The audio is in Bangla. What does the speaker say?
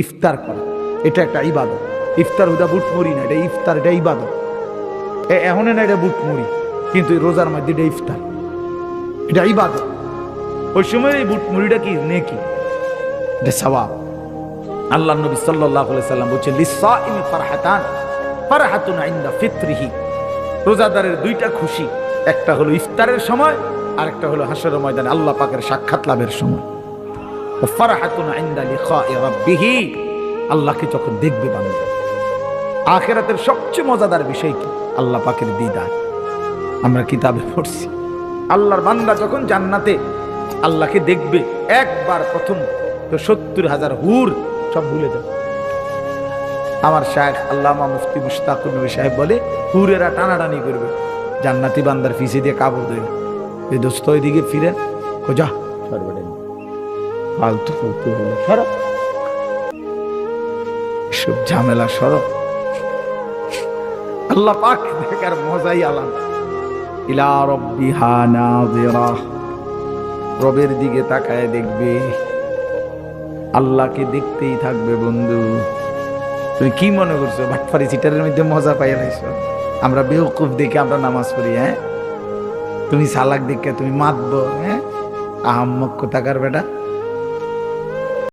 ইফতার করা এটা একটা ইবাদত। ইফতার হুদা বুট মুড়ি না, এটা ইফতার, এটা ইবাদত। এখন না এটা বুট মুড়ি, কিন্তু রোজার মধ্যে এটা ইফতার, এটা ইবাদত। ওই সময় এই বুট মুড়িটা কি নেকি, এটা সওয়াব। আল্লাহ নবী সাল্লাল্লাহু আলাইহি সাল্লাম বলছে লিসাইমি ফারহাতান, ফারহাতুন ইনদা ফিতরিহি। রোজাদারের দুইটা খুশি, একটা হলো ইফতারের সময়, আর একটা হলো হাসরের ময়দানে আল্লাহ পাকের সাক্ষাৎ লাভের সময়। ও ফারহাতুন ইনদা লিকাই রাব্বিহি, আল্লাহকে যখন দেখবে বান্দা। আখিরাতের সবচেয়ে মজাদার বিষয় কি? আল্লাহ পাকের দিদার। আমরা কিতাবে পড়ছি আল্লাহর বান্দা যখন জান্নাতে আল্লাহকে দেখবে একবার প্রথম, তো 70,000 হুর সব ভুলে যাবে। আমার শায়েখ আল্লামা মুফতি মুশতাকুর নবী সাহেব বলে, হুরেরা টানাটানি করবে জান্নাতি বান্দার পিছে দিয়ে কাপড় দেবে, এই দোস্ত এদিকে ফিরেন, যা সরবেন ফালতু ফালতু হলো সরব, সব ঝামেলা সরব। আল্লাহ পাক দেখার মজাই আলাদা। ইলা রাব্বিহা নাযিরা, রবের দিকে তাকায় দেখবে, আল্লাহকে দেখতেই থাকবে। বন্ধু তুমি কি মনে করছো বাটপারি সিটারের মধ্যে মজা পাইয়া লাইছো? আমরা বেওকুফ দেখে আমরা নামাজ পড়ি, হ্যাঁ? তুমি সালাক দেখে তুমি মাতবো, হ্যাঁ? আহাম্মক কোথাকার বেটা।